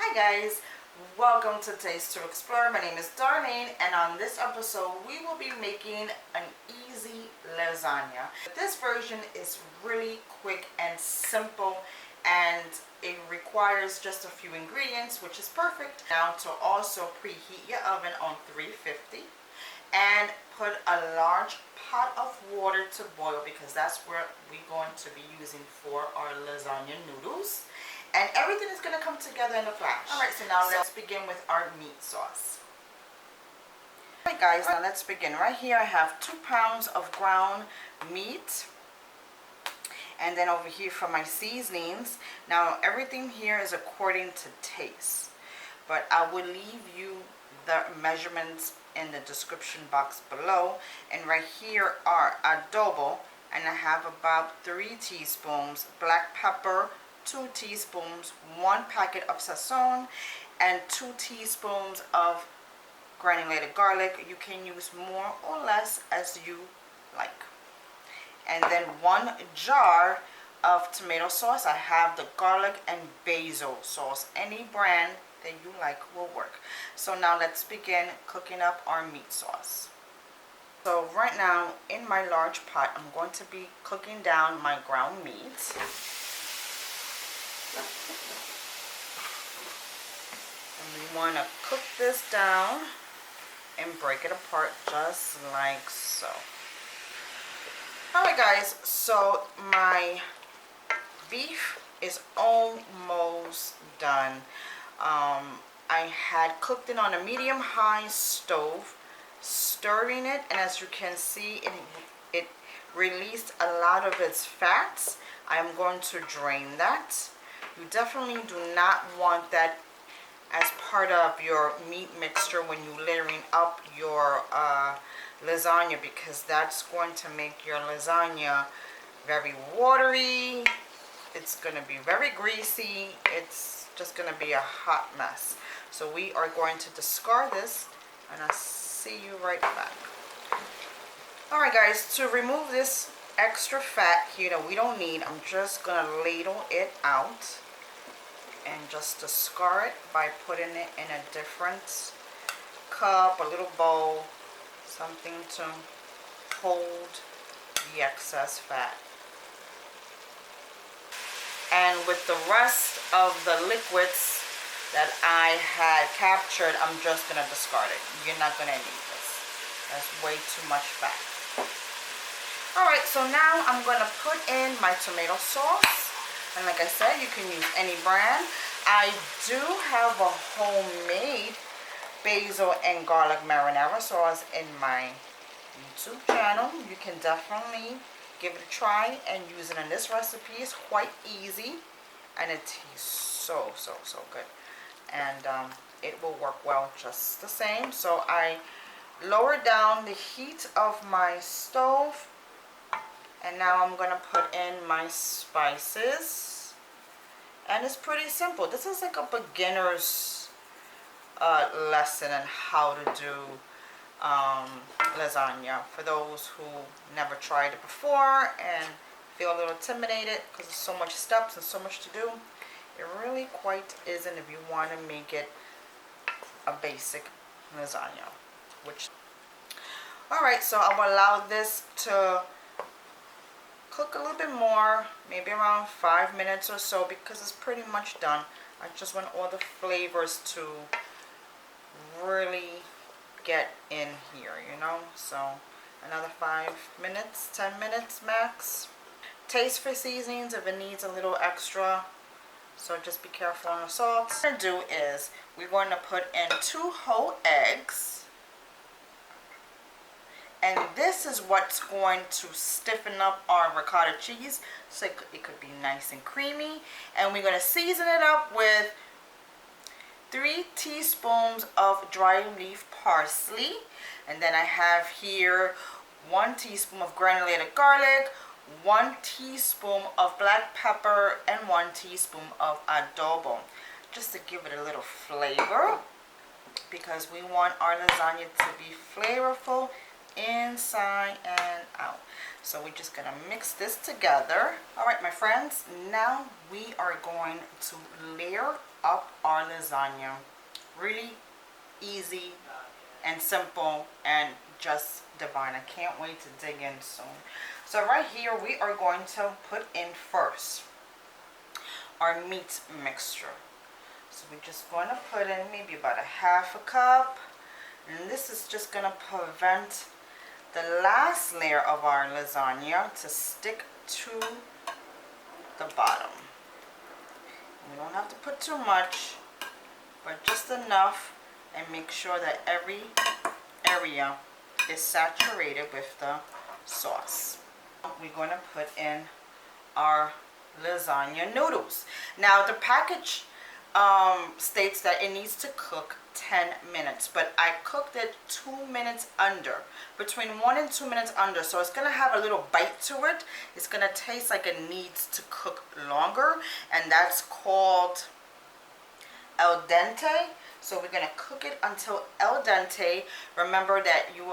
Hi guys, welcome to Taste to Explore. My name is Darlene, and on this episode we will be making an easy lasagna. This version is really quick and simple, and it requires just a few ingredients, which is perfect. Now to also preheat your oven on 350 and put a large pot of water to boil, because that's what we're going to be using for our lasagna noodles. And everything is going to come together in a flash. Alright, so now let's begin with our meat sauce. Alright guys, now let's begin. Right here I have 2 pounds of ground meat. And then over here for my seasonings. Now everything here is according to taste, but I will leave you the measurements in the description box below. And right here are adobo, and I have about 3 teaspoons black pepper, 2 teaspoons, 1 packet of Sazon, and 2 teaspoons of granulated garlic. You can use more or less as you like. And then 1 jar of tomato sauce. I have the garlic and basil sauce. Any brand that you like will work. So now let's begin cooking up our meat sauce. So right now in my large pot, I'm going to be cooking down my ground meat. And we want to cook this down and break it apart just like so. Alright guys, so my beef is almost done. I had cooked it on a medium-high stove, stirring it, and as you can see, it released a lot of its fats. I am going to drain that. You definitely do not want that as part of your meat mixture when you're layering up your lasagna, because that's going to make your lasagna very watery. It's going to be very greasy. It's just going to be a hot mess. So we are going to discard this, and I'll see you right back. Alright guys, to remove this extra fat here that we don't need, I'm just going to ladle it out and just discard it by putting it in a different cup, a little bowl, something to hold the excess fat. And with the rest of the liquids that I had captured, I'm just going to discard it. You're not going to need this. That's way too much fat. Alright, so now I'm going to put in my tomato sauce. And like I said, you can use any brand. I do have a homemade basil and garlic marinara sauce in my YouTube channel. You can definitely give it a try and use it in this recipe. It's quite easy, and it tastes so good. And it will work well just the same. So I lowered down the heat of my stove. And now I'm going to put in my spices. And it's pretty simple. This is like a beginner's lesson on how to do lasagna. For those who never tried it before and feel a little intimidated because there's so much steps and so much to do. It really quite isn't if you want to make it a basic lasagna. Alright, so I will allow this to cook a little bit more, maybe around 5 minutes or so, because it's pretty much done. I just want all the flavors to really get in here, you know. So another 5 minutes, 10 minutes max. Taste for seasonings if it needs a little extra, so just be careful on the salt. What we're going to do is we're going to put in 2 whole eggs. And this is what's going to stiffen up our ricotta cheese, so it could be nice and creamy. And we're going to season it up with 3 teaspoons of dry leaf parsley. And then I have here 1 teaspoon of granulated garlic, 1 teaspoon of black pepper, and 1 teaspoon of adobo. Just to give it a little flavor, because we want our lasagna to be flavorful inside and out. So we're just gonna mix this together. All right, my friends, now we are going to layer up our lasagna. Really easy and simple and just divine. I can't wait to dig in soon. So right here we are going to put in first our meat mixture. So we're just going to put in maybe about a half a cup, and this is just going to prevent the last layer of our lasagna to stick to the bottom. We don't have to put too much, but just enough, and make sure that every area is saturated with the sauce. We're going to put in our lasagna noodles. Now the package states that it needs to cook 10 minutes, but I cooked it 2 minutes under, between 1 and 2 minutes under, so it's going to have a little bite to it. It's going to taste like it needs to cook longer, and that's called al dente. So we're going to cook it until al dente. Remember that you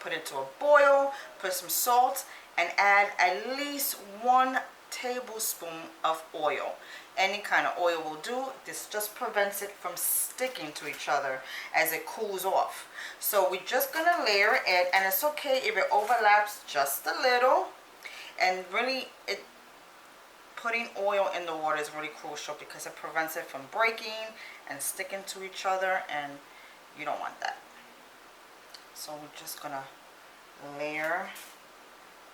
put it to a boil, put some salt, and add at least 1 tablespoon of oil. Any kind of oil will do. This just prevents it from sticking to each other as it cools off. So we're just gonna layer it, and it's okay if it overlaps just a little. And really, putting oil in the water is really crucial because it prevents it from breaking and sticking to each other, and you don't want that. So we're just gonna layer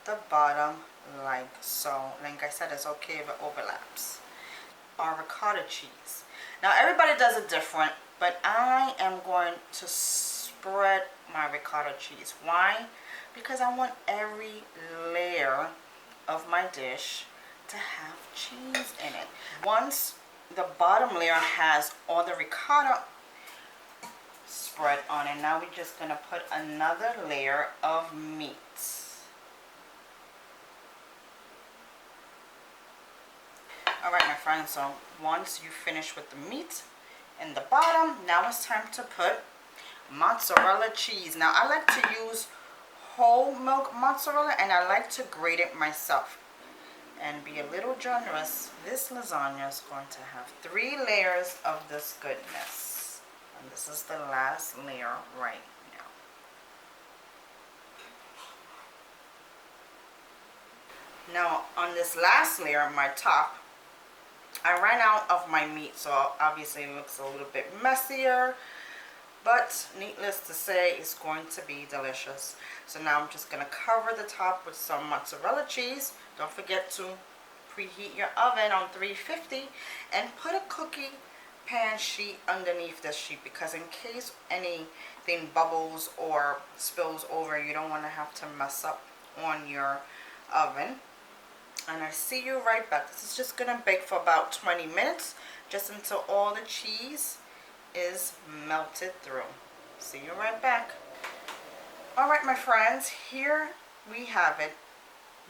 the bottom like so. Like I said, it's okay if it overlaps. Our ricotta cheese. Now everybody does it different, but I am going to spread my ricotta cheese. Why? Because I want every layer of my dish to have cheese in it. Once the bottom layer has all the ricotta spread on it, now we're just going to put another layer of meat. Alright, my friends, so once you finish with the meat in the bottom, now it's time to put mozzarella cheese. Now I like to use whole milk mozzarella, and I like to grate it myself and be a little generous. This lasagna is going to have 3 layers of this goodness, and this is the last layer right now. Now on this last layer, my top, I ran out of my meat, so obviously it looks a little bit messier, but needless to say, it's going to be delicious. So now I'm just going to cover the top with some mozzarella cheese. Don't forget to preheat your oven on 350 and put a cookie pan sheet underneath this sheet, because in case anything bubbles or spills over, you don't want to have to mess up on your oven. And I see you right back. This is just going to bake for about 20 minutes, just until all the cheese is melted through. See you right back. Alright, my friends, here we have it.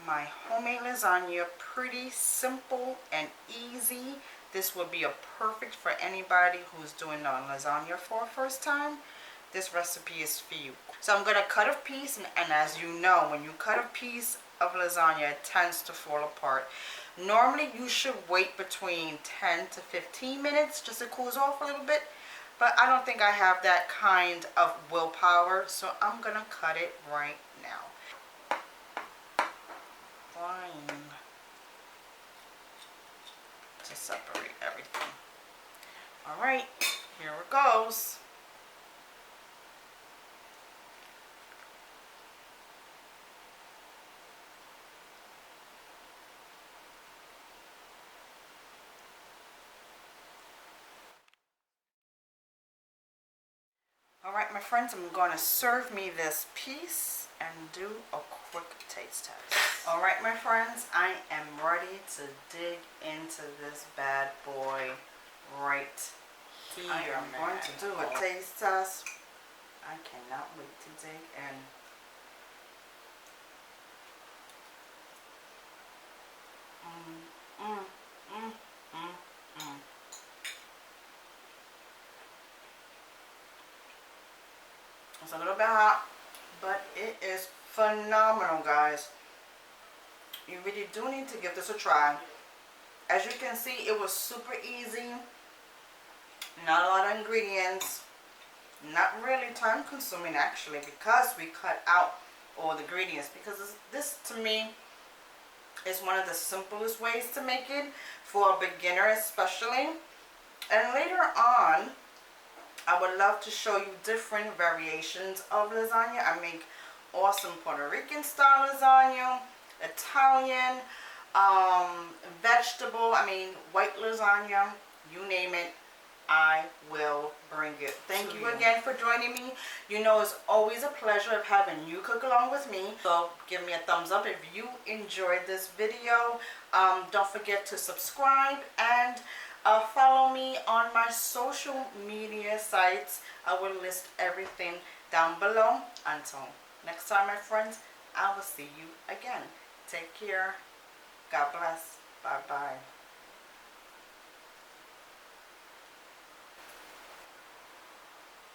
My homemade lasagna, pretty simple and easy. This would be a perfect for anybody who's doing a lasagna for the first time. This recipe is for you. So I'm going to cut a piece, and as you know, when you cut a piece of lasagna, it tends to fall apart. Normally you should wait between 10 to 15 minutes just to cool off a little bit, but I don't think I have that kind of willpower, so I'm gonna cut it right now. Fine. To separate everything. Alright, here it goes. Alright, my friends, I'm going to serve me this piece and do a quick taste test. Alright, my friends, I am ready to dig into this bad boy right here. I am going to do a taste test. I cannot wait to dig in. It's a little bit hot, but it is phenomenal, guys. You really do need to give this a try. As you can see, it was super easy. Not a lot of ingredients. Not really time consuming actually, because we cut out all the ingredients. Because this to me is one of the simplest ways to make it for a beginner especially. And later on, I would love to show you different variations of lasagna. I make awesome Puerto Rican style lasagna, Italian, vegetable, white lasagna, you name it, I will bring it. Thank you again for joining me. You know, it's always a pleasure of having you cook along with me. So give me a thumbs up if you enjoyed this video. Don't forget to subscribe and follow me on my social media sites. I will list everything down below. Until next time, my friends, I will see you again. Take care. God bless. Bye-bye.